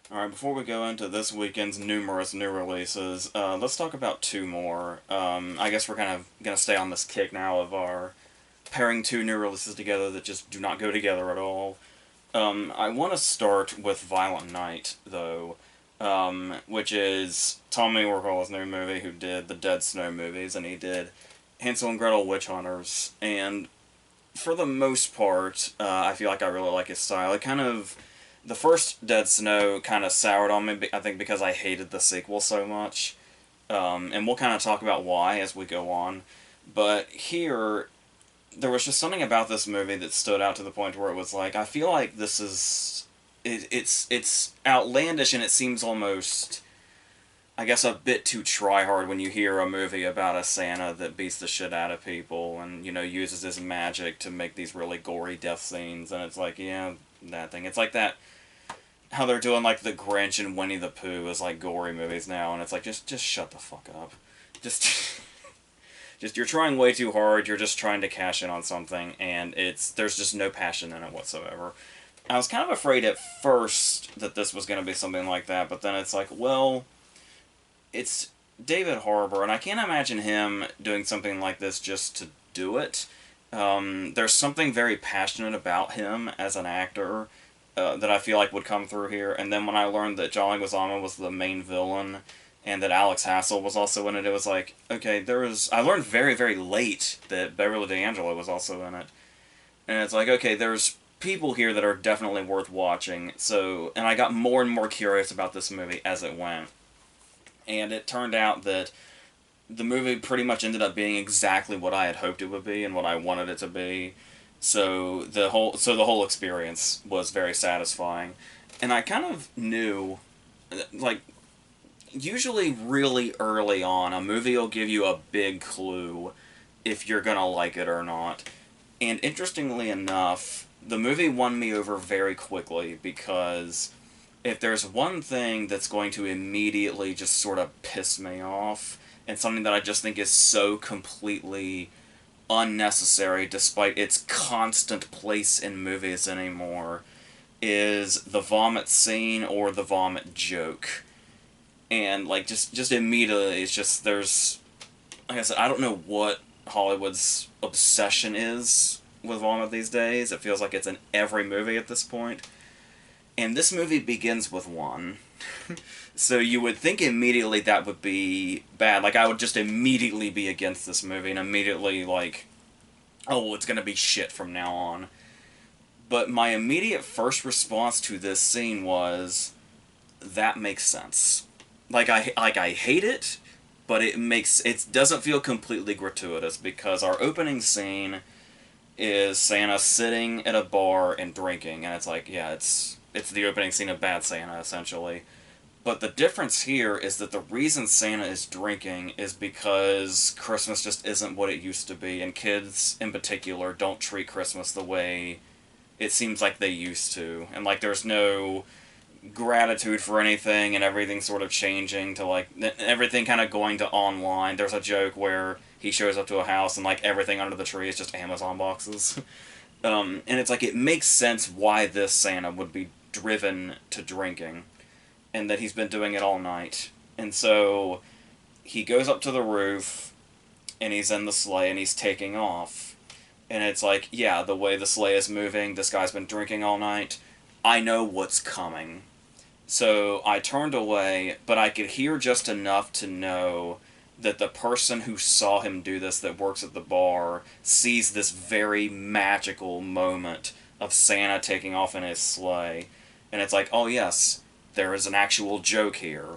Alright, before we go into this weekend's numerous new releases, let's talk about two more. I guess we're kind of going to stay on this kick now of our pairing two new releases together that just do not go together at all. I want to start with Violent Night, though, which is Tommy Wirkol's new movie, who did the Dead Snow movies, and he did Hansel and Gretel Witch Hunters. And for the most part, I feel like I really like his style. It kind of the first Dead Snow kind of soured on me. I think because I hated the sequel so much, and we'll kind of talk about why as we go on. But here, there was just something about this movie that stood out to the point where it was like I feel like this is it's outlandish and it seems almost I guess a bit too try hard when you hear a movie about a Santa that beats the shit out of people and uses his magic to make these really gory death scenes, and it's like, yeah, that thing. It's like that how they're doing like the Grinch and Winnie the Pooh as like gory movies now, and it's like just shut the fuck up, just just you're trying way too hard. You're just trying to cash in on something, and there's just no passion in it whatsoever. I was kind of afraid at first that this was going to be something like that, but then it's like, well, it's David Harbour, and I can't imagine him doing something like this just to do it. There's something very passionate about him as an actor that I feel like would come through here. And then when I learned that John Leguizamo was the main villain and that Alex Hassel was also in it, it was like, okay, I learned very, very late that Beverly D'Angelo was also in it. And it's like, okay, there's people here that are definitely worth watching. So, and I got more and more curious about this movie as it went. And it turned out that the movie pretty much ended up being exactly what I had hoped it would be and what I wanted it to be. So the whole experience was very satisfying. And I kind of knew, like, usually really early on, a movie will give you a big clue if you're gonna like it or not. And interestingly enough, the movie won me over very quickly because if there's one thing that's going to immediately just sort of piss me off, and something that I just think is so completely unnecessary despite its constant place in movies anymore, is the vomit scene or the vomit joke. And like just immediately it's just there's like I said, I don't know what Hollywood's obsession is with vomit these days. It feels like it's in every movie at this point. And this movie begins with one. So you would think immediately that would be bad. Like, I would just immediately be against this movie and immediately, like, oh, it's gonna be shit from now on. But my immediate first response to this scene was, that makes sense. Like I hate it, but it doesn't feel completely gratuitous because our opening scene is Santa sitting at a bar and drinking, and it's like, yeah, it's the opening scene of Bad Santa essentially. But the difference here is that the reason Santa is drinking is because Christmas just isn't what it used to be, and kids in particular don't treat Christmas the way it seems like they used to. And like there's no gratitude for anything, and everything sort of changing to like everything kind of going to online. There's a joke where he shows up to a house and like everything under the tree is just Amazon boxes. And it's like it makes sense why this Santa would be driven to drinking, and that he's been doing it all night. And so he goes up to the roof, and he's in the sleigh, and he's taking off. And it's like, yeah, the way the sleigh is moving, this guy's been drinking all night. I know what's coming. So I turned away, but I could hear just enough to know that the person who saw him do this, that works at the bar, sees this very magical moment of Santa taking off in his sleigh. And it's like, oh yes, there is an actual joke here,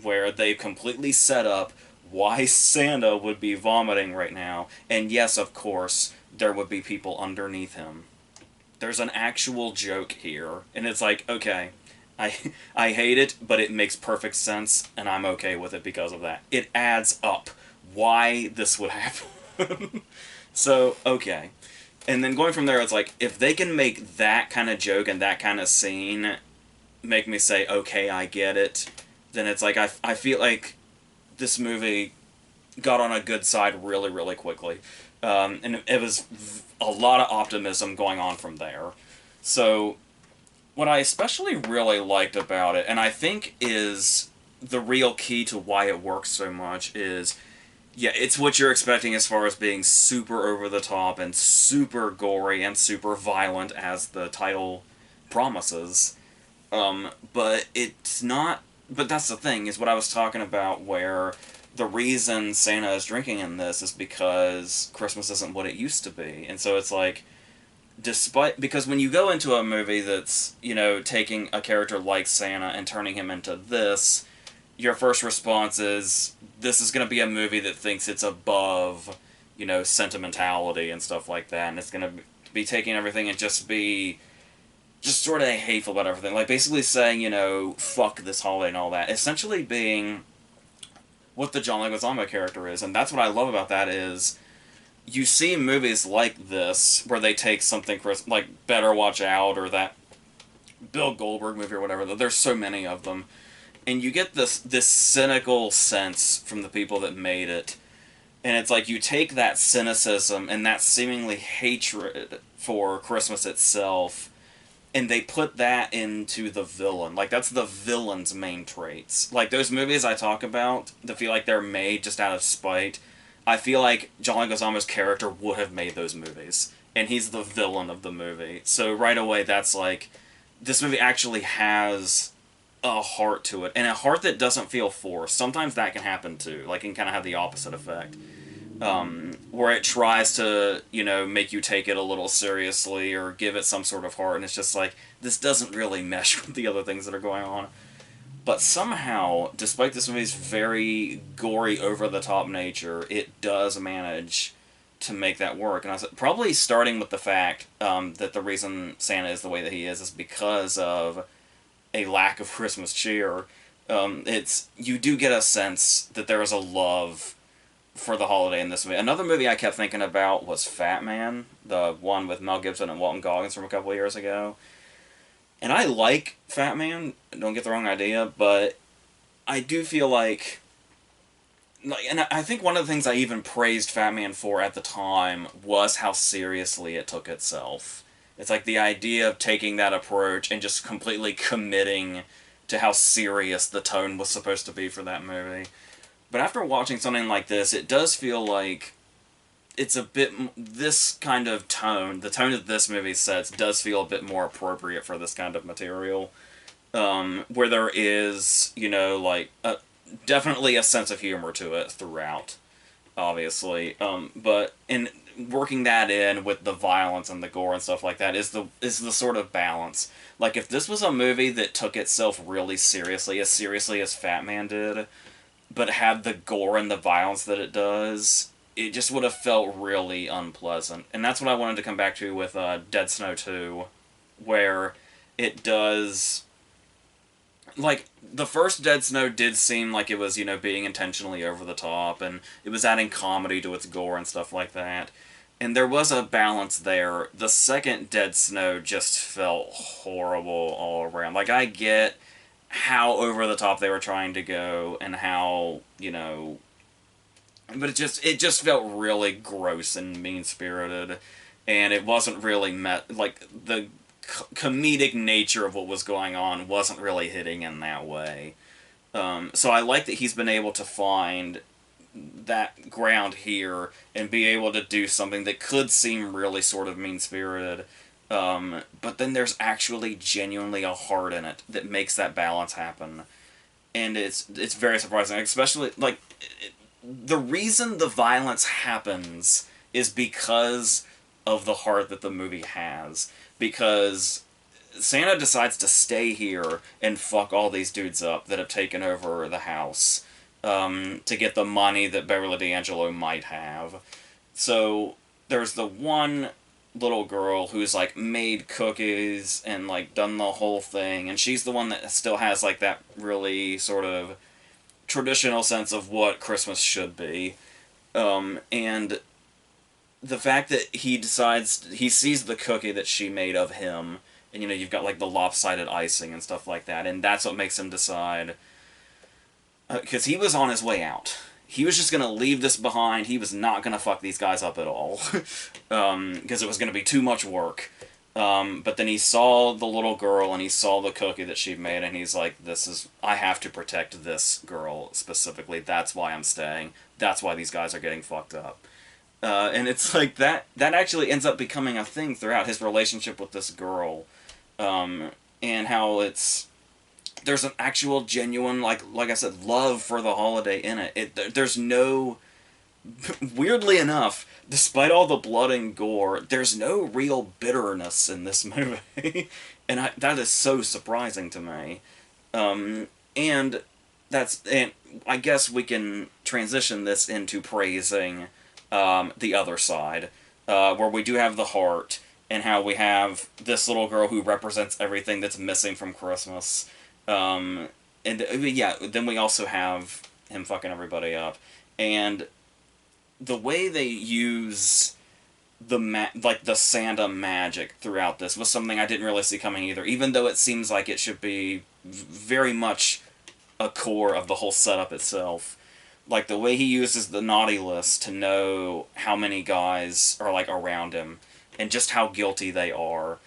where they've completely set up why Santa would be vomiting right now. And yes, of course, there would be people underneath him. There's an actual joke here. And it's like, okay, I I hate it, but it makes perfect sense, and I'm okay with it because of that. It adds up why this would happen. So, okay. And then going from there, it's like, if they can make that kind of joke and that kind of scene make me say, okay, I get it, then it's like, I feel like this movie got on a good side really, really quickly. And it was a lot of optimism going on from there. So, what I especially really liked about it, and I think is the real key to why it works so much, is yeah, it's what you're expecting as far as being super over the top and super gory and super violent, as the title promises. But it's not. But that's the thing, is what I was talking about, where the reason Santa is drinking in this is because Christmas isn't what it used to be. And so it's like, despite, because when you go into a movie that's, taking a character like Santa and turning him into this, your first response is, this is going to be a movie that thinks it's above, sentimentality and stuff like that, and it's going to be taking everything and just sort of hateful about everything. Like, basically saying, fuck this holiday and all that. Essentially being what the John Leguizamo character is. And that's what I love about that, is you see movies like this, where they take something, like Better Watch Out, or that Bill Goldberg movie or whatever. There's so many of them. And you get this cynical sense from the people that made it. And it's like, you take that cynicism and that seemingly hatred for Christmas itself, and they put that into the villain. Like, that's the villain's main traits. Like, those movies I talk about that feel like they're made just out of spite, I feel like John Leguizamo's character would have made those movies. And he's the villain of the movie. So right away, that's like, this movie actually has a heart to it. And a heart that doesn't feel forced. Sometimes that can happen too. Like, it can kind of have the opposite effect. Where it tries to, make you take it a little seriously or give it some sort of heart, and it's just like, this doesn't really mesh with the other things that are going on. But somehow, despite this movie's very gory, over-the-top nature, it does manage to make that work. And I was probably starting with the fact that the reason Santa is the way that he is because of a lack of Christmas cheer. You do get a sense that there is a love for the holiday in this movie. Another movie I kept thinking about was Fat Man, the one with Mel Gibson and Walton Goggins from a couple of years ago. And I like Fat Man, don't get the wrong idea, but I do feel like, and I think one of the things I even praised Fat Man for at the time was how seriously it took itself. It's like the idea of taking that approach and just completely committing to how serious the tone was supposed to be for that movie. But after watching something like this, it does feel like it's a bit, this kind of tone, the tone that this movie sets, does feel a bit more appropriate for this kind of material. Where there is, definitely a sense of humor to it throughout, obviously. But in working that in with the violence and the gore and stuff like that is the sort of balance. Like, if this was a movie that took itself really seriously as Fat Man did, but had the gore and the violence that it does, it just would have felt really unpleasant. And that's what I wanted to come back to with Dead Snow 2, where it does... Like, the first Dead Snow did seem like it was, being intentionally over the top, and it was adding comedy to its gore and stuff like that. And there was a balance there. The second Dead Snow just felt horrible all around. Like, I get how over the top they were trying to go, and how, but it just felt really gross and mean-spirited, and it wasn't really like, the comedic nature of what was going on wasn't really hitting in that way. So I like that he's been able to find that ground here, and be able to do something that could seem really sort of mean-spirited, but then there's actually genuinely a heart in it that makes that balance happen. And it's very surprising, especially, like, the reason the violence happens is because of the heart that the movie has. Because Santa decides to stay here and fuck all these dudes up that have taken over the house, to get the money that Beverly D'Angelo might have. So there's the one little girl who's, like, made cookies and, like, done the whole thing, and she's the one that still has, like, that really sort of traditional sense of what Christmas should be. And the fact that he sees the cookie that she made of him, and, you've got, like, the lopsided icing and stuff like that, and that's what makes him decide, because he was on his way out. He was just going to leave this behind. He was not going to fuck these guys up at all. Because it was going to be too much work. But then he saw the little girl and he saw the cookie that she made, and he's like, I have to protect this girl specifically. That's why I'm staying. That's why these guys are getting fucked up. And it's like that actually ends up becoming a thing throughout his relationship with this girl. And how there's an actual genuine, like I said, love for the holiday in it. There's no, weirdly enough, despite all the blood and gore, there's no real bitterness in this movie, and that is so surprising to me. And and I guess we can transition this into praising the other side, where we do have the heart, and how we have this little girl who represents everything that's missing from Christmas. And yeah, then we also have him fucking everybody up, and the way they use the Santa magic throughout this was something I didn't really see coming either. Even though it seems like it should be very much a core of the whole setup itself. Like the way he uses the naughty list to know how many guys are like around him, and just how guilty they are,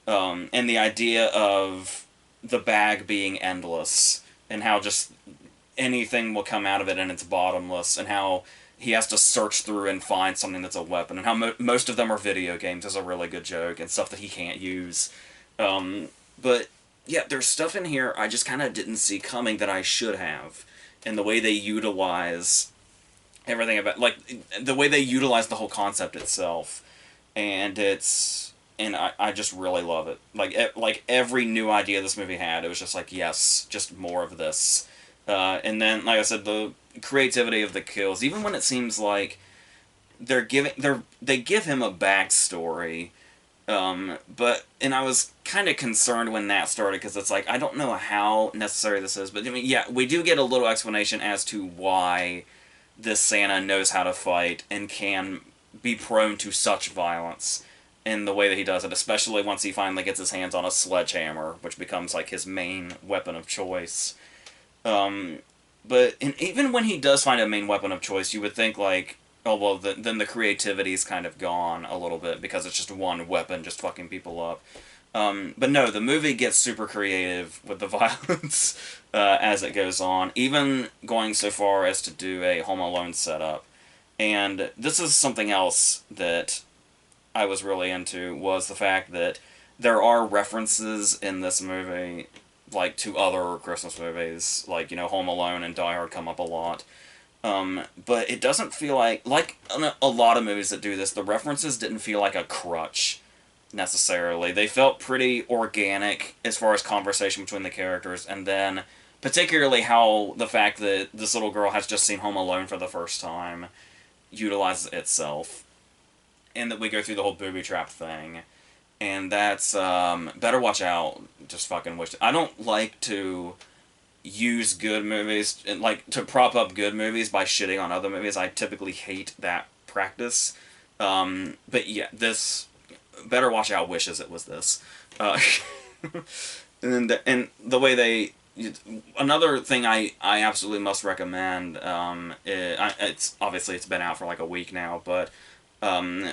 and the idea of the bag being endless, and how just anything will come out of it and it's bottomless, and how he has to search through and find something that's a weapon, and how most of them are video games is a really good joke, and stuff that he can't use. But yeah, there's stuff in here I just kind of didn't see coming that I should have, and the way they utilize everything about, like, the way they utilize the whole concept itself, and I just really love it. Like every new idea this movie had, it was just like, yes, just more of this. And then, like I said, the creativity of the kills, even when it seems like they give him a backstory, and I was kind of concerned when that started, because it's like, I don't know how necessary this is, but I mean, yeah, we do get a little explanation as to why this Santa knows how to fight and can be prone to such violence in the way that he does it, especially once he finally gets his hands on a sledgehammer, which becomes like his main weapon of choice. But even when he does find a main weapon of choice, you would think like, oh well, then the creativity's kind of gone a little bit, because it's just one weapon just fucking people up. But no, the movie gets super creative with the violence as it goes on, even going so far as to do a Home Alone setup. And this is something else that I was really into, was the fact that there are references in this movie, like, to other Christmas movies, like, Home Alone and Die Hard come up a lot. But it doesn't feel like a lot of movies that do this, the references didn't feel like a crutch, necessarily. They felt pretty organic as far as conversation between the characters, and then particularly how the fact that this little girl has just seen Home Alone for the first time utilizes itself. And that we go through the whole booby trap thing. And that's, better watch out, just fucking wish. I don't like to use good movies, and like, to prop up good movies by shitting on other movies. I typically hate that practice. But yeah, this, better watch out wishes it was this. And the way they, another thing I absolutely must recommend, it's obviously it's been out for like a week now, but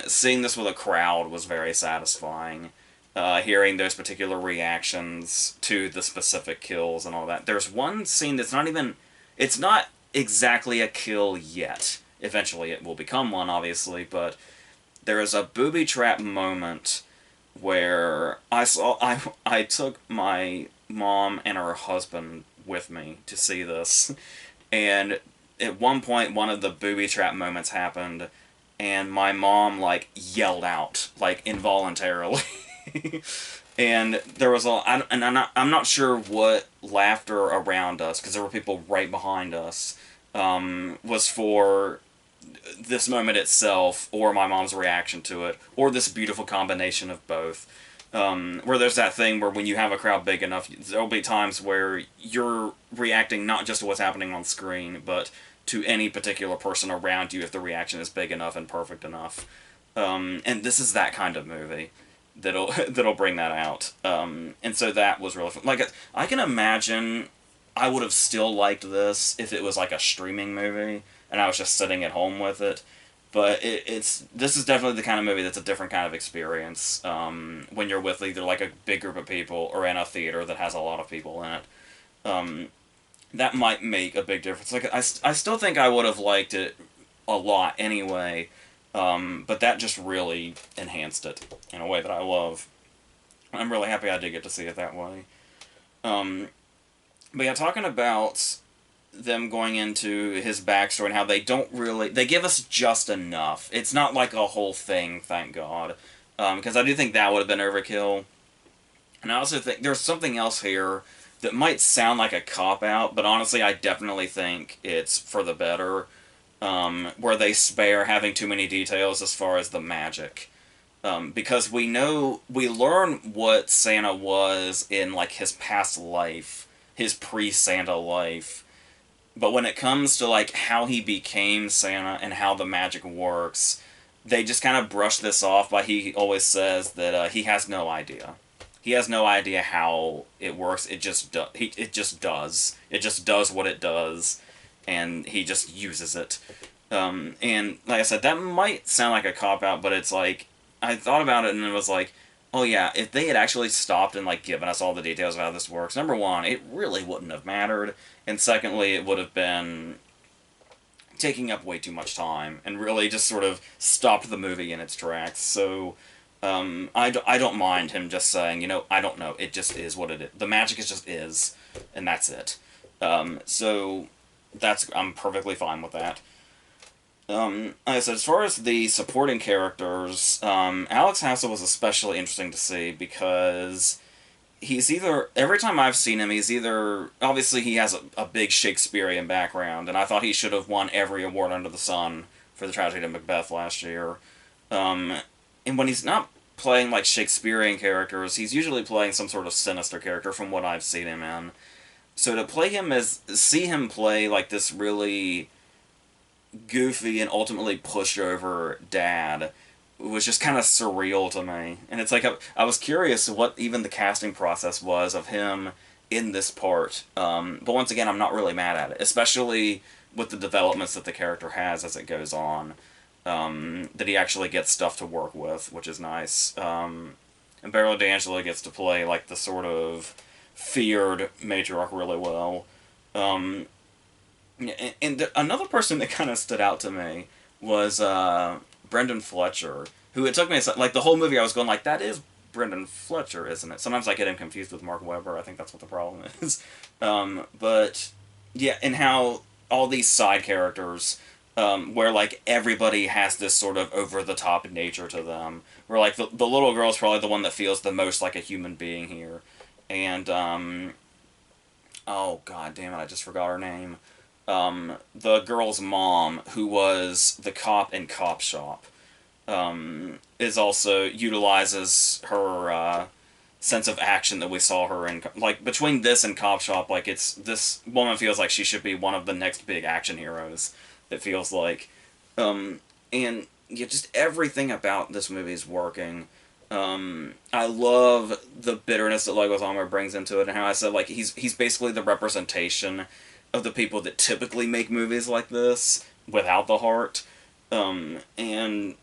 seeing this with a crowd was very satisfying. Hearing those particular reactions to the specific kills and all that. There's one scene that's it's not exactly a kill yet. Eventually it will become one, obviously, but there is a booby trap moment where I took my mom and her husband with me to see this, and at one point one of the booby trap moments happened, and my mom, like, yelled out, like, involuntarily. And there was I'm not sure what laughter around us, because there were people right behind us, was for this moment itself, or my mom's reaction to it, or this beautiful combination of both. Where there's that thing where when you have a crowd big enough, there'll be times where you're reacting not just to what's happening on screen, but to any particular person around you if the reaction is big enough and perfect enough. And this is that kind of movie that'll bring that out. And so that was really fun. Like, I can imagine I would have still liked this if it was like a streaming movie and I was just sitting at home with it. But this is definitely the kind of movie that's a different kind of experience when you're with either like a big group of people or in a theater that has a lot of people in it. Um, that might make a big difference. Like I still think I would have liked it a lot anyway, but that just really enhanced it in a way that I love. I'm really happy I did get to see it that way. Um, but yeah, talking about them going into his backstory and how they don't really they give us just enough. It's not like a whole thing, thank God, because I do think that would have been overkill. And I also think there's something else here that might sound like a cop out, but honestly, I definitely think it's for the better. Where they spare having too many details as far as the magic. Because we learn what Santa was in like his past life, his pre-Santa life, but when it comes to like how he became Santa and how the magic works, they just kind of brush this off by he always says that he has no idea. He has no idea how it works. It just does. It just does what it does, and he just uses it. And like I said, that might sound like a cop out, but it's like I thought about it and it was like, oh yeah, if they had actually stopped and like given us all the details of how this works, number one, it really wouldn't have mattered, and secondly, it would have been taking up way too much time and really just sort of stopped the movie in its tracks. So I don't mind him just saying, I don't know, it just is what it is. The magic is just is, and that's it. So I'm perfectly fine with that. Like I said, as far as the supporting characters, Alex Hassel was especially interesting to see because he's either every time I've seen him, he's either obviously he has a big Shakespearean background, and I thought he should have won every award under the sun for the tragedy of Macbeth last year. And when he's not playing like Shakespearean characters, he's usually playing some sort of sinister character from what I've seen him in. So to see him play like this really goofy and ultimately pushover dad was just kind of surreal to me. And it's like I was curious what even the casting process was of him in this part. But once again, I'm not really mad at it, especially with the developments that the character has as it goes on. That he actually gets stuff to work with, which is nice. And Barrow D'Angelo gets to play like the sort of feared matriarch really well. And another person that kind of stood out to me was Brendan Fletcher, who it took me like the whole movie I was going like, that is Brendan Fletcher, isn't it? Sometimes I get him confused with Mark Webber. I think that's what the problem is. But yeah, and how all these side characters, where like everybody has this sort of over the top nature to them, where like the little girl's probably the one that feels the most like a human being here, and oh god damn it, I just forgot her name. The girl's mom, who was the cop in Cop Shop, is also utilizes her sense of action that we saw her in. Like between this and Cop Shop, like this woman feels like she should be one of the next big action heroes. It feels like, and yeah, just everything about this movie is working. I love the bitterness that Leguizamo brings into it, and how I said like he's basically the representation of the people that typically make movies like this without the heart, and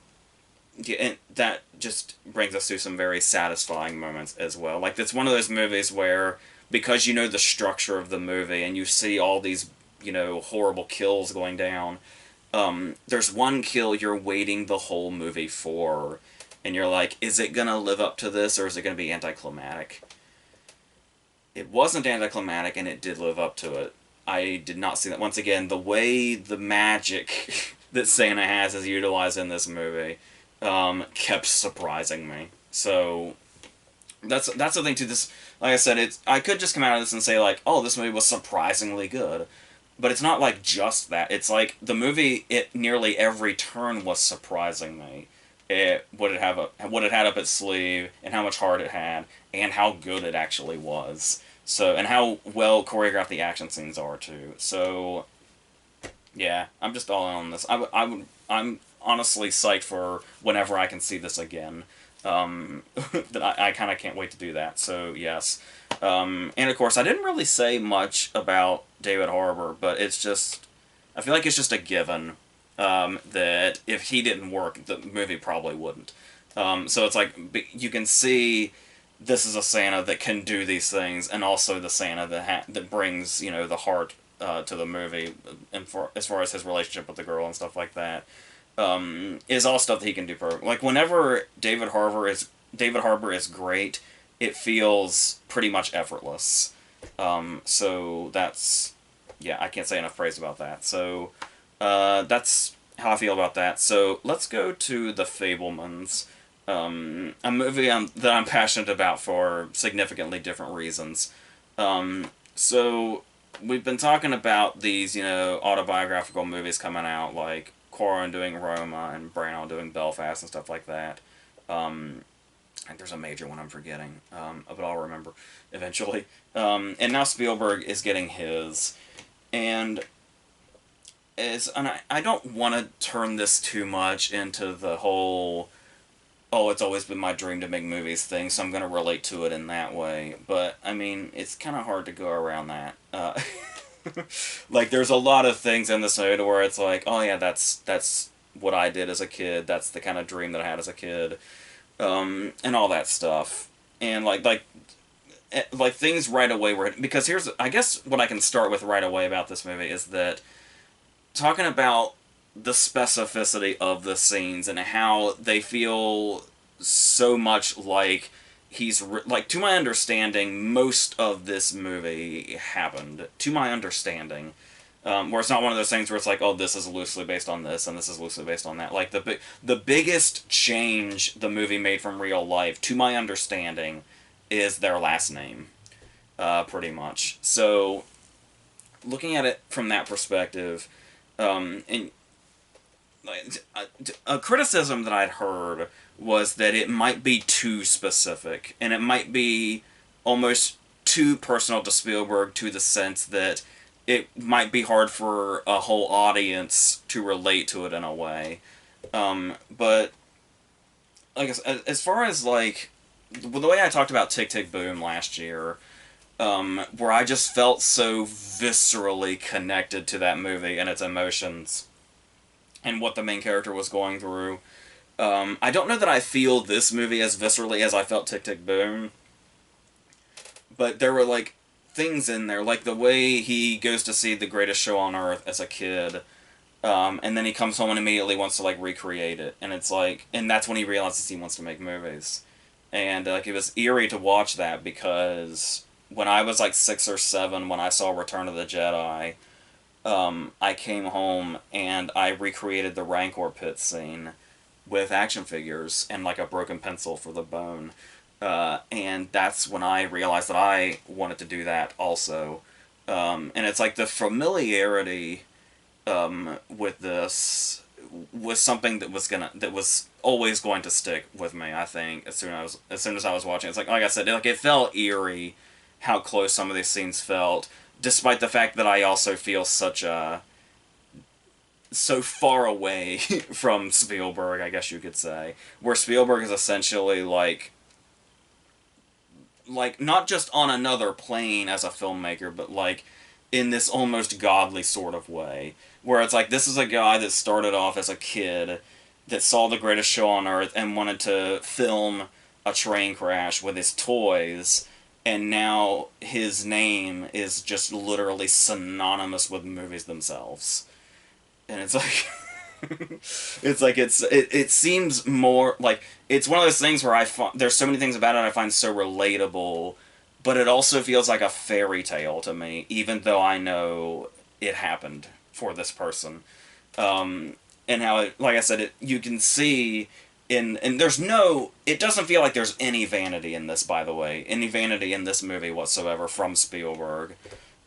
yeah, and that just brings us to some very satisfying moments as well. Like it's one of those movies where because you know the structure of the movie and you see all these horrible kills going down, there's one kill you're waiting the whole movie for, and you're like, is it gonna live up to this or is it gonna be anticlimactic? It wasn't anticlimactic, and it did live up to it. I did not see that. Once again, the way the magic that Santa has is utilized in this movie kept surprising me. So that's the thing too. This, like I said, I could just come out of this and say like, oh, this movie was surprisingly good, but it's not like just that. It's like the movie, it nearly every turn was surprising me. What it had up its sleeve, and how much heart it had, and how good it actually was. So, and how well choreographed the action scenes are too. So, yeah, I'm just all in on this. I'm honestly psyched for whenever I can see this again. That I kind of can't wait to do that. So yes, and of course I didn't really say much about David Harbour, but it's just I feel like it's just a given that if he didn't work, the movie probably wouldn't. So it's like you can see this is a Santa that can do these things, and also the Santa that brings the heart to the movie, and as far as his relationship with the girl and stuff like that, is all stuff that he can do perfect. Like whenever David Harbour is great, it feels pretty much effortless. So that's yeah, I can't say enough praise about that. So that's how I feel about that. So let's go to The Fabelmans, a movie that I'm passionate about for significantly different reasons. So we've been talking about these, autobiographical movies coming out, like Quaron doing Roma and Branagh doing Belfast and stuff like that. I think there's a major one I'm forgetting, but I'll remember eventually. And now Spielberg is getting his, and I don't want to turn this too much into the whole "oh, it's always been my dream to make movies" thing, so I'm going to relate to it in that way. But I mean, it's kind of hard to go around that. Like, there's a lot of things in this movie where it's like, oh yeah, that's what I did as a kid. That's the kind of dream that I had as a kid, and all that stuff. And like things right away were because here's I guess what I can start with right away about this movie is that talking about the specificity of the scenes and how they feel so much like like, to my understanding, most of this movie happened to my understanding, where it's not one of those things where it's like, oh, this is loosely based on this and this is loosely based on that. Like the biggest change the movie made from real life, to my understanding, is their last name, pretty much. So looking at it from that perspective, and a criticism that I'd heard was that it might be too specific, and it might be almost too personal to Spielberg, to the sense that it might be hard for a whole audience to relate to it in a way. But like as far as like the way I talked about Tick Tick Boom last year, where I just felt so viscerally connected to that movie and its emotions and what the main character was going through. I don't know that I feel this movie as viscerally as I felt Tick Tick Boom, but there were like things in there, like the way he goes to see The Greatest Show on Earth as a kid, and then he comes home and immediately wants to like recreate it, and it's like, and that's when he realizes he wants to make movies, and like it was eerie to watch that because when I was like 6 or 7, when I saw Return of the Jedi, I came home and I recreated the Rancor pit scene with action figures and like a broken pencil for the bone. And that's when I realized that I wanted to do that also. And it's like the familiarity with this was something that was always going to stick with me. I think as soon as I was watching, it's like I said, like it felt eerie how close some of these scenes felt, despite the fact that I also feel so far away from Spielberg, I guess you could say, where Spielberg is essentially like not just on another plane as a filmmaker, but like in this almost godly sort of way, where it's like this is a guy that started off as a kid that saw The Greatest Show on Earth and wanted to film a train crash with his toys, and now his name is just literally synonymous with movies themselves. And it's like it seems more like it's one of those things where there's so many things about it I find so relatable, but it also feels like a fairy tale to me, even though I know it happened for this person. And how it, like I said, you can see and there's no, it doesn't feel like there's any vanity in this, by the way, any vanity in this movie whatsoever from Spielberg,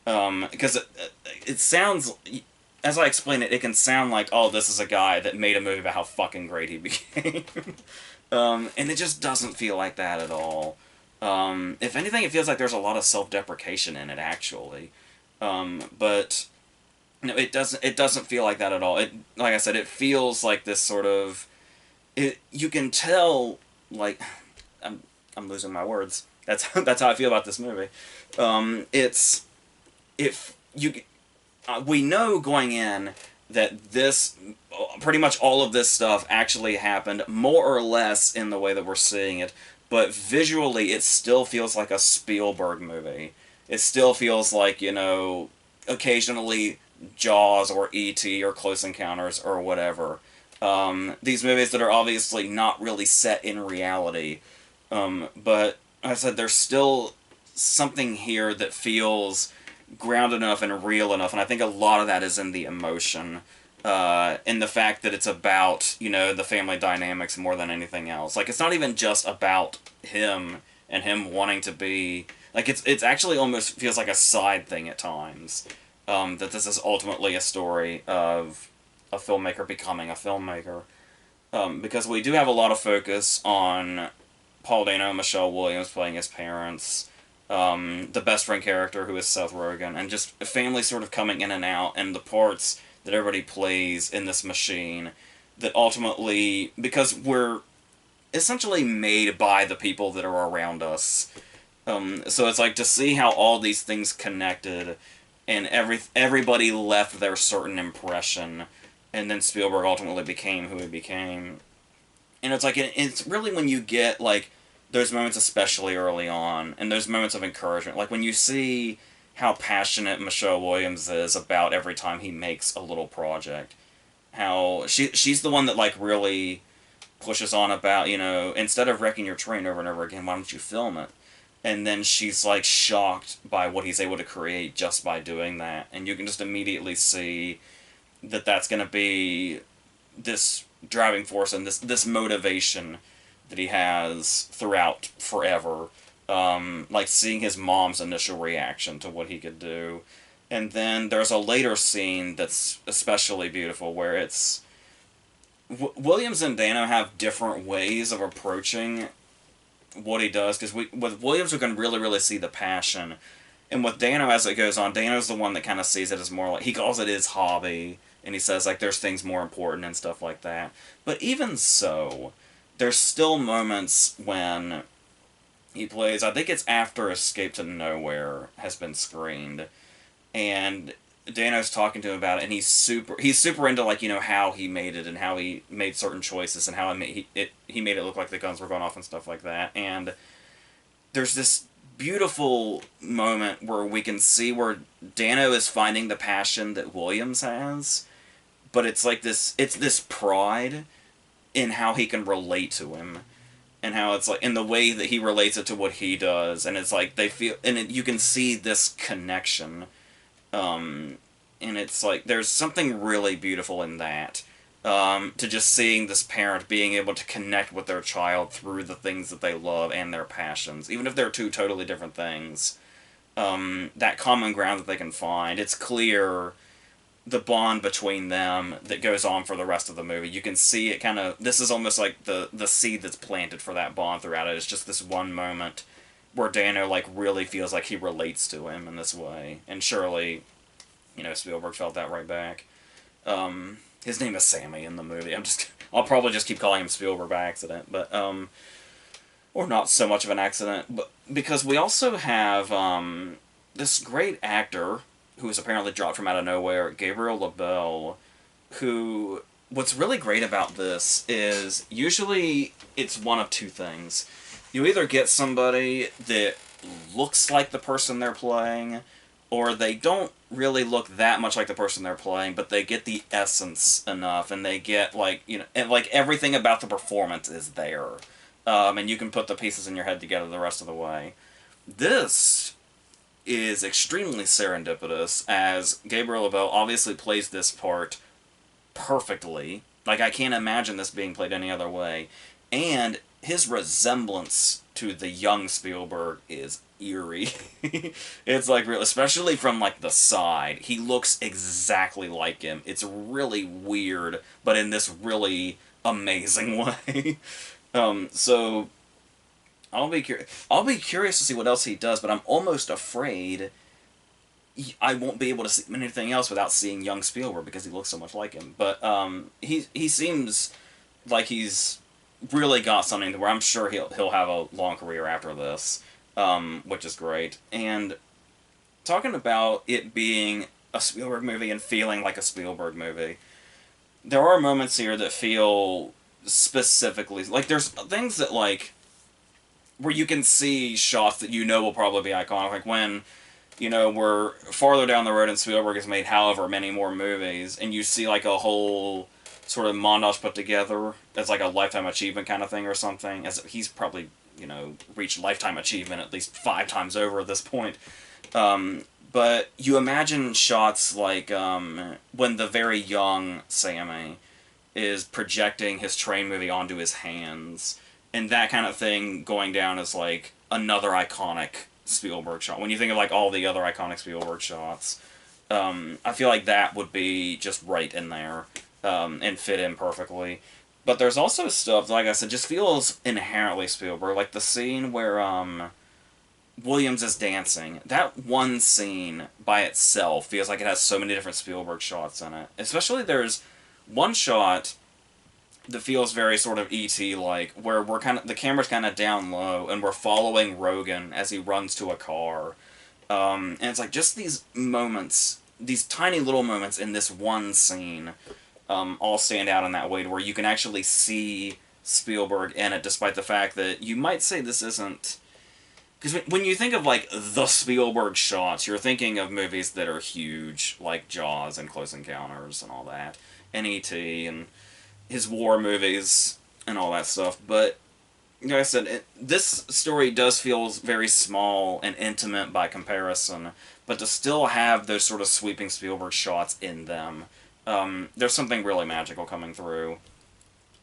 because it sounds, as I explain it, it can sound like, oh, this is a guy that made a movie about how fucking great he became. And it just doesn't feel like that at all. If anything, it feels like there's a lot of self-deprecation in it, actually. But no, it doesn't. It doesn't feel like that at all. It, like I said, it feels like this sort of. You can tell, like, I'm losing my words. That's how I feel about this movie. It's if you. We know going in that this, pretty much all of this stuff actually happened more or less in the way that we're seeing it, but visually it still feels like a Spielberg movie. It still feels like, occasionally Jaws or E.T. or Close Encounters or whatever. These movies that are obviously not really set in reality. But like I said, there's still something here that feels grounded enough and real enough, and I think a lot of that is in the emotion. In the fact that it's about, the family dynamics more than anything else. Like, it's not even just about him and him wanting to be... Like, it's actually almost feels like a side thing at times. That this is ultimately a story of a filmmaker becoming a filmmaker. Because we do have a lot of focus on Paul Dano and Michelle Williams playing his parents, the best friend character who is Seth Rogen, and just family sort of coming in and out, and the parts that everybody plays in this machine that ultimately, because we're essentially made by the people that are around us. So it's like to see how all these things connected and everybody left their certain impression, and then Spielberg ultimately became who he became. And it's like, it's really when you get, like, those moments especially early on, and those moments of encouragement, like when you see how passionate Michelle Williams is about every time he makes a little project. How she's the one that, like, really pushes on about, instead of wrecking your train over and over again, why don't you film it? And then she's, like, shocked by what he's able to create just by doing that. And you can just immediately see that that's going to be this driving force and this motivation that he has throughout forever. Like seeing his mom's initial reaction to what he could do. And then there's a later scene that's especially beautiful where it's... Williams and Dano have different ways of approaching what he does, because with Williams we can really, really see the passion. And with Dano, as it goes on, Dano's the one that kind of sees it as more like... He calls it his hobby, and he says, like, there's things more important and stuff like that. But even so, there's still moments when he plays... I think it's after Escape to Nowhere has been screened, and Dano's talking to him about it, and he's super into, like, how he made it and how he made certain choices and how he made it look like the guns were going off and stuff like that. And there's this beautiful moment where we can see where Dano is finding the passion that Williams has, but it's like this pride in how he can relate to him, and how it's like in the way that he relates it to what he does, and it's like they feel, and you can see this connection. And it's like, there's something really beautiful in that. To just seeing this parent being able to connect with their child through the things that they love and their passions, even if they're two totally different things. That common ground that they can find. It's clear the bond between them that goes on for the rest of the movie. You can see it kind of... This is almost like the seed that's planted for that bond throughout it. It's just this one moment where Dano, like, really feels like he relates to him in this way. And surely, Spielberg felt that right back. His name is Sammy in the movie. I'll probably just keep calling him Spielberg by accident, but, or not so much of an accident, but because we also have, this great actor who was apparently dropped from out of nowhere, Gabriel LaBelle, who... What's really great about this is usually it's one of two things. You either get somebody that looks like the person they're playing, or they don't really look that much like the person they're playing, but they get the essence enough, and they get, like, and, like, everything about the performance is there. And you can put the pieces in your head together the rest of the way. This is extremely serendipitous, as Gabriel LaBelle obviously plays this part perfectly. Like, I can't imagine this being played any other way. And his resemblance to the young Spielberg is eerie. It's like, real, especially from, like, the side. He looks exactly like him. It's really weird, but in this really amazing way. So I'll be curious to see what else he does, but I'm almost afraid I won't be able to see anything else without seeing young Spielberg, because he looks so much like him. But he seems like he's really got something to where I'm sure he'll have a long career after this, which is great. And talking about it being a Spielberg movie and feeling like a Spielberg movie. There are moments here that feel specifically like there's things that like where you can see shots that you know will probably be iconic, like when we're farther down the road and Spielberg has made however many more movies, and you see like a whole sort of montage put together as like a lifetime achievement kind of thing or something. As he's probably reached lifetime achievement at least 5 times over at this point. But you imagine shots like when the very young Sammy is projecting his train movie onto his hands, and that kind of thing going down as like another iconic Spielberg shot. When you think of like all the other iconic Spielberg shots, I feel like that would be just right in there and fit in perfectly. But there's also stuff, like I said, just feels inherently Spielberg. Like the scene where Williams is dancing. That one scene by itself feels like it has so many different Spielberg shots in it. Especially there's one shot that feels very sort of E.T. like, where the camera's kind of down low and we're following Rogan as he runs to a car. And it's like just these moments, these tiny little moments in this one scene, all stand out in that way to where you can actually see Spielberg in it, despite the fact that you might say this isn't. Because when you think of like the Spielberg shots, you're thinking of movies that are huge, like Jaws and Close Encounters and all that, and E.T. and his war movies and all that stuff. But like I said, this story does feel very small and intimate by comparison, but to still have those sort of sweeping Spielberg shots in them, there's something really magical coming through.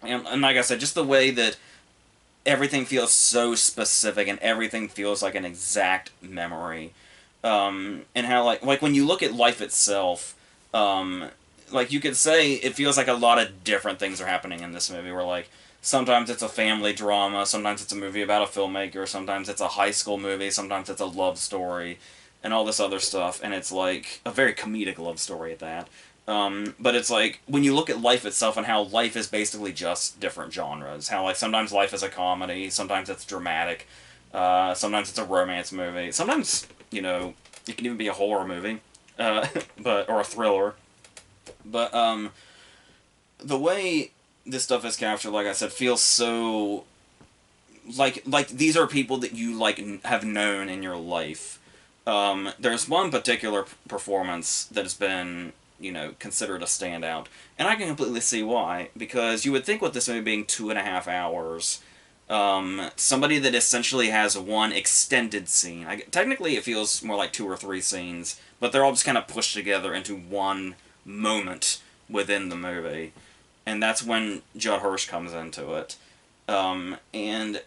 And like I said, just the way that everything feels so specific and everything feels like an exact memory. And how, like when you look at life itself, like you could say it feels like a lot of different things are happening in this movie, where like sometimes it's a family drama, sometimes it's a movie about a filmmaker, sometimes it's a high school movie, sometimes it's a love story, and all this other stuff, and it's like a very comedic love story at that. But it's like, when you look at life itself and how life is basically just different genres, how like sometimes life is a comedy, sometimes it's dramatic, sometimes it's a romance movie, sometimes, it can even be a horror movie, or a thriller. But, the way this stuff is captured, like I said, feels so, like these are people that you, like, have known in your life. There's one particular performance that has been considered a standout. And I can completely see why. Because you would think with this movie being 2.5 hours, somebody that essentially has one extended scene. Technically it feels more like 2 or 3 scenes, but they're all just kind of pushed together into one moment within the movie. And that's when Judd Hirsch comes into it. And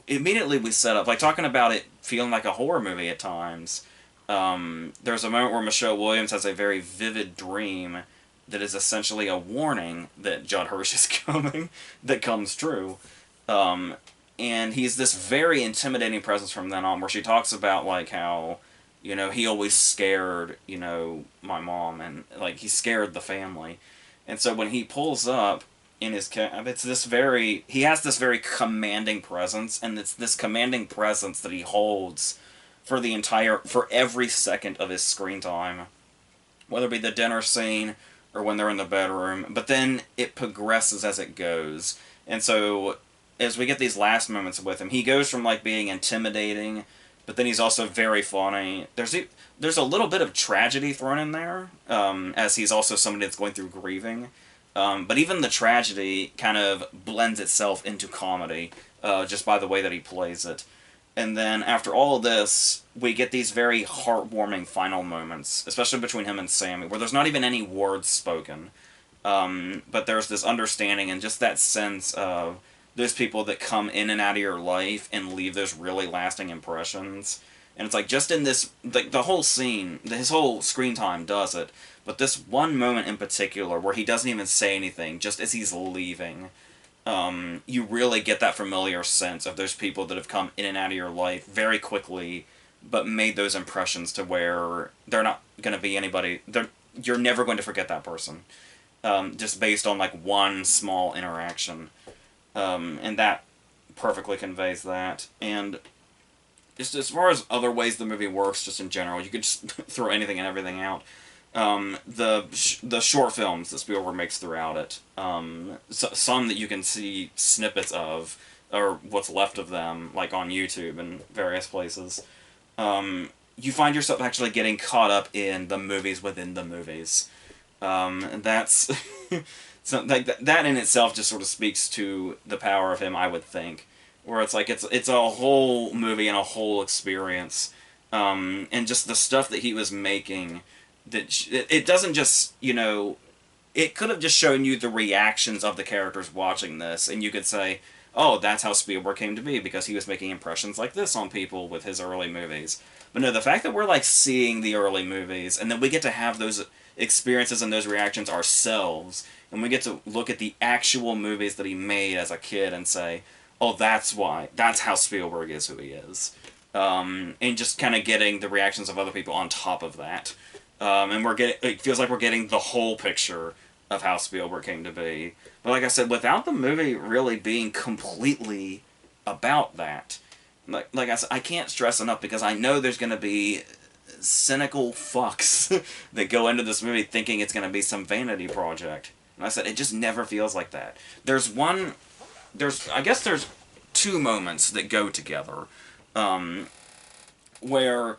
immediately we set up, like talking about it feeling like a horror movie at times. There's a moment where Michelle Williams has a very vivid dream that is essentially a warning that Judd Hirsch is coming, that comes true. And he's this very intimidating presence from then on, where she talks about like how, he always scared, my mom, and like he scared the family. And so when he pulls up in his cab, he has this very commanding presence, and it's this commanding presence that he holds for every second of his screen time, whether it be the dinner scene or when they're in the bedroom, but then it progresses as it goes. And so, as we get these last moments with him, he goes from like being intimidating, but then he's also very funny. There's a little bit of tragedy thrown in there, as he's also somebody that's going through grieving. But even the tragedy kind of blends itself into comedy, just by the way that he plays it. And then after all of this, we get these very heartwarming final moments, especially between him and Sammy, where there's not even any words spoken. But there's this understanding and just that sense of those people that come in and out of your life and leave those really lasting impressions. And it's like, just in this, the whole scene, his whole screen time does it, but this one moment in particular where he doesn't even say anything, just as he's leaving, you really get that familiar sense of those people that have come in and out of your life very quickly, but made those impressions to where they're not going to be anybody. You're never going to forget that person, just based on like one small interaction, and that perfectly conveys that. And just as far as other ways the movie works, just in general, you could just throw anything and everything out. The short films that Spielberg makes throughout it, some that you can see snippets of, or what's left of them, like on YouTube and various places. You find yourself actually getting caught up in the movies within the movies. And that's so like that in itself just sort of speaks to the power of him, I would think. Where it's like it's a whole movie and a whole experience, and just the stuff that he was making. That it doesn't just it could have just shown you the reactions of the characters watching this, and you could say, oh, that's how Spielberg came to be, because he was making impressions like this on people with his early movies. But no, the fact that we're like seeing the early movies, and then we get to have those experiences and those reactions ourselves, and we get to look at the actual movies that he made as a kid and say, oh, that's how Spielberg is who he is. And just kind of getting the reactions of other people on top of that. And it feels like we're getting the whole picture of how Spielberg came to be. But like I said, without the movie really being completely about that, like I said, I can't stress enough, because I know there's going to be cynical fucks that go into this movie thinking it's going to be some vanity project. And I said, it just never feels like that. I guess there's two moments that go together, where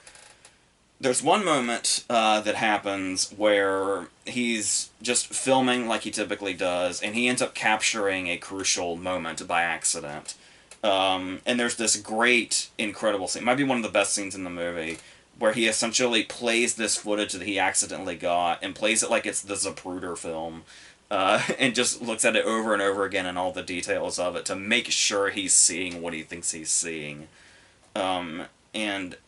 there's one moment that happens where he's just filming like he typically does, and he ends up capturing a crucial moment by accident. And there's this great, incredible scene. It might be one of the best scenes in the movie, where he essentially plays this footage that he accidentally got, and plays it like it's the Zapruder film, and just looks at it over and over again and all the details of it to make sure he's seeing what he thinks he's seeing. And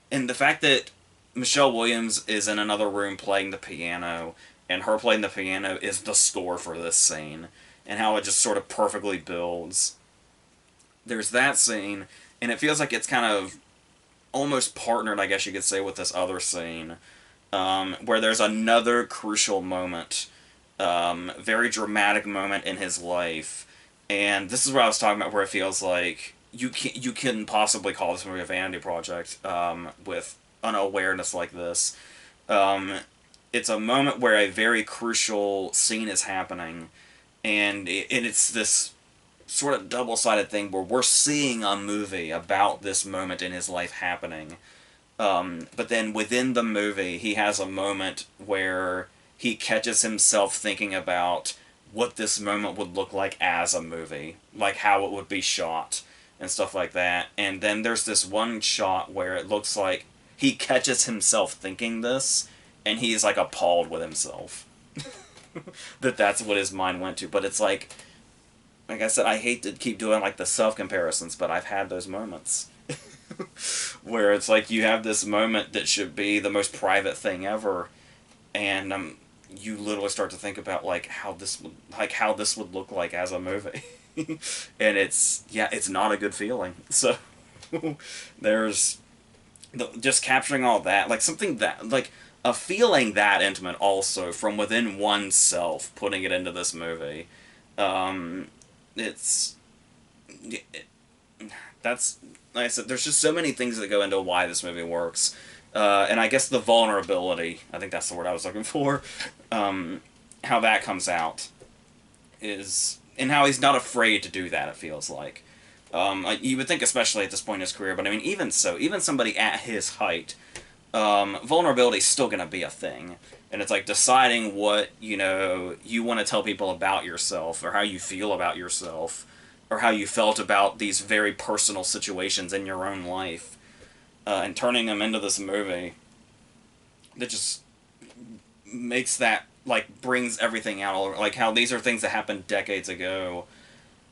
the fact that Michelle Williams is in another room playing the piano, and her playing the piano is the score for this scene, and how it just sort of perfectly builds. There's that scene, and it feels like it's kind of almost partnered, I guess you could say, with this other scene, where there's another crucial moment, very dramatic moment in his life, and this is what I was talking about, where it feels like you couldn't possibly call this movie a vanity project, with an awareness like this. It's a moment where a very crucial scene is happening, and it's this sort of double-sided thing where we're seeing a movie about this moment in his life happening, but then within the movie he has a moment where he catches himself thinking about what this moment would look like as a movie, like how it would be shot and stuff like that. And then there's this one shot where it looks like he catches himself thinking this, and he's like appalled with himself that's what his mind went to. But it's like I said, I hate to keep doing like the self-comparisons, but I've had those moments where it's like you have this moment that should be the most private thing ever, and you literally start to think about how this would look like as a movie. And it's not a good feeling. So there's just capturing all that, like something that, like a feeling that intimate also from within oneself, putting it into this movie. That's, like I said, there's just so many things that go into why this movie works. And I guess the vulnerability, I think that's the word I was looking for, how that comes out is, and how he's not afraid to do that, it feels like. You would think, especially at this point in his career, but I mean, even so, even somebody at his height, vulnerability is still going to be a thing. And it's like deciding what, you want to tell people about yourself, or how you feel about yourself, or how you felt about these very personal situations in your own life, and turning them into this movie that just makes that, brings everything out. Like how these are things that happened decades ago,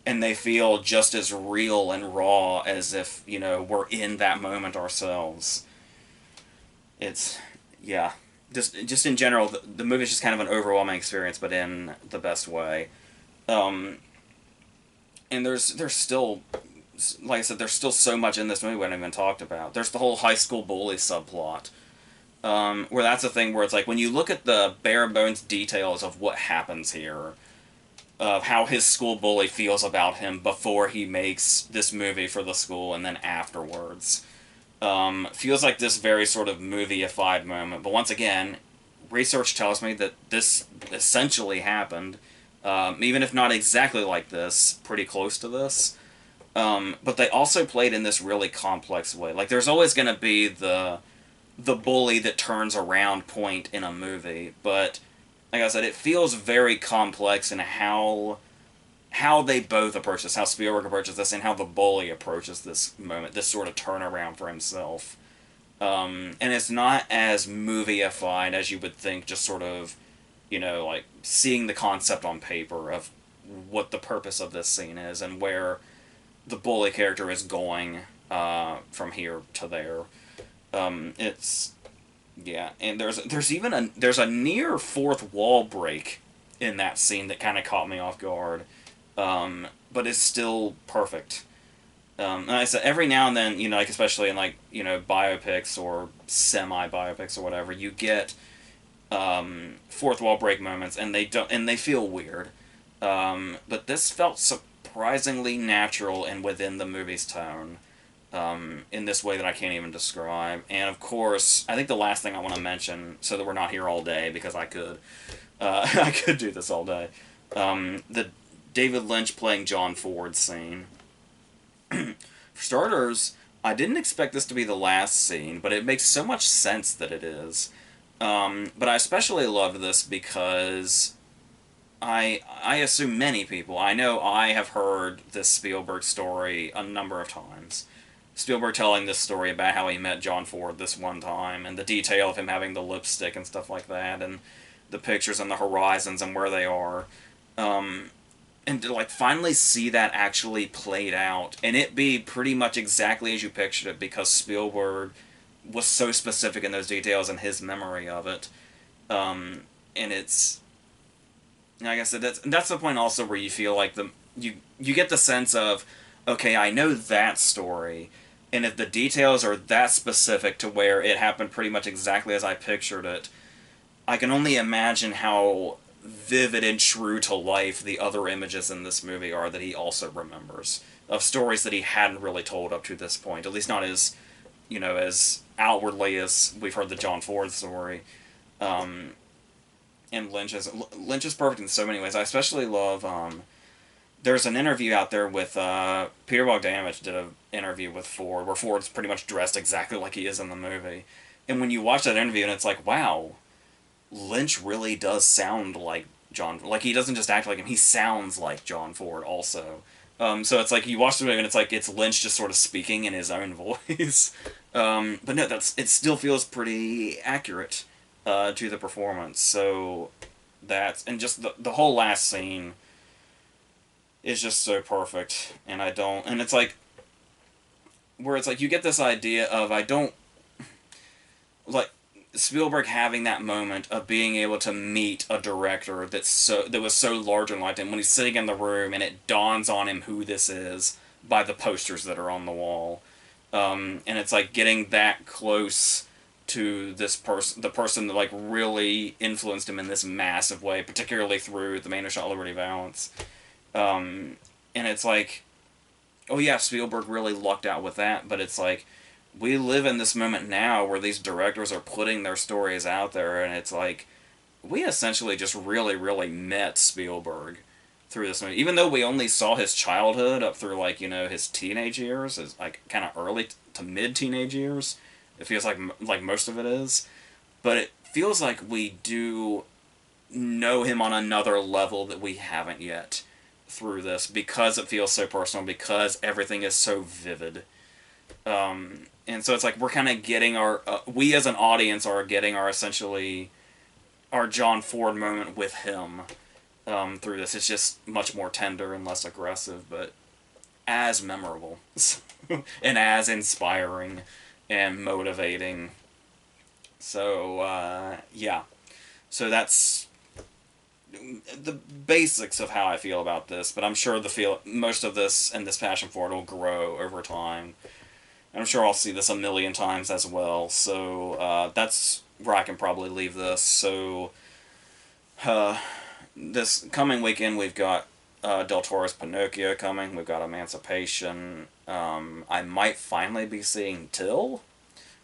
and they feel just as real and raw as if, we're in that moment ourselves. It's, yeah. Just in general, the movie's just kind of an overwhelming experience, but in the best way. And there's still, like I said, there's still so much in this movie we haven't even talked about. There's the whole high school bully subplot, where that's a thing where it's like, when you look at the bare bones details of what happens here, of how his school bully feels about him before he makes this movie for the school, and then afterwards, feels like this very sort of movie-ified moment. But once again, research tells me that this essentially happened, even if not exactly like this, pretty close to this. But they also played in this really complex way. Like, there's always going to be the bully that turns around point in a movie, but like I said, it feels very complex in how they both approach this, how Spielberg approaches this, and how the bully approaches this moment, this sort of turnaround for himself. And it's not as movie-ified as you would think, just sort of, like seeing the concept on paper of what the purpose of this scene is and where the bully character is going from here to there. It's yeah, and there's even there's a near fourth wall break in that scene that kind of caught me off guard, but it's still perfect. And I said every now and then, like especially in like biopics or semi biopics or whatever, you get fourth wall break moments, and they feel weird. But this felt surprisingly natural and within the movie's tone. In this way that I can't even describe. And of course, I think the last thing I want to mention, so that we're not here all day, because I could, I could do this all day. The David Lynch playing John Ford scene. For starters, I didn't expect this to be the last scene, but it makes so much sense that it is. But I especially loved this because I assume many people, I know I have heard this Spielberg story a number of times. Spielberg telling this story about how he met John Ford this one time, and the detail of him having the lipstick and stuff like that, and the pictures and the horizons and where they are. And to like finally see that actually played out, and it be pretty much exactly as you pictured it, because Spielberg was so specific in those details and his memory of it. And it's, like I said, that's the point also where you feel like you get the sense of, okay, I know that story, and if the details are that specific to where it happened pretty much exactly as I pictured it, I can only imagine how vivid and true to life the other images in this movie are that he also remembers, of stories that he hadn't really told up to this point, at least not as, as outwardly as we've heard the John Ford story. And Lynch is perfect in so many ways. I especially love, there's an interview out there with Peter Bogdanovich did an interview with Ford where Ford's pretty much dressed exactly like he is in the movie, and when you watch that interview, and it's like, wow, Lynch really does sound like John. Like, he doesn't just act like him; he sounds like John Ford also. So it's like you watch the movie, and it's like it's Lynch just sort of speaking in his own voice. But no, it still feels pretty accurate to the performance. So and just the whole last scene is just so perfect, and it's like, where it's like you get this idea of, I don't, like, Spielberg having that moment of being able to meet a director that was so large in life, and when he's sitting in the room and it dawns on him who this is by the posters that are on the wall, and it's like getting that close to the person that like really influenced him in this massive way, particularly through The Man Who Shot Liberty Valance. And it's like, oh yeah, Spielberg really lucked out with that, but it's like, we live in this moment now where these directors are putting their stories out there, and it's like, we essentially just really, really met Spielberg through this movie. Even though we only saw his childhood up through, like, his teenage years, his, like, kind of early to mid-teenage years, it feels like most of it is. But it feels like we do know him on another level that we haven't yet through this, because it feels so personal, because everything is so vivid. And so it's like we're kind of getting we as an audience are getting essentially our John Ford moment with him through this. It's just much more tender and less aggressive, but as memorable and as inspiring and motivating. So, yeah. So that's the basics of how I feel about this, but I'm sure most of this and this passion for it will grow over time. And I'm sure I'll see this a million times as well, so that's where I can probably leave this. So, this coming weekend we've got Del Toro's Pinocchio coming, we've got Emancipation, I might finally be seeing Till,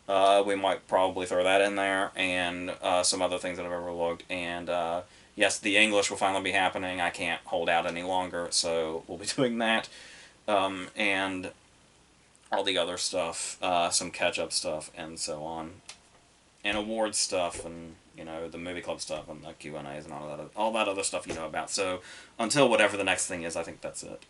We might probably throw that in there, and some other things that I've overlooked. And yes, the English will finally be happening. I can't hold out any longer, so we'll be doing that. And all the other stuff, some catch-up stuff, and so on. And awards stuff, and, the movie club stuff, and the Q&As, and all that other stuff you know about. So until whatever the next thing is, I think that's it.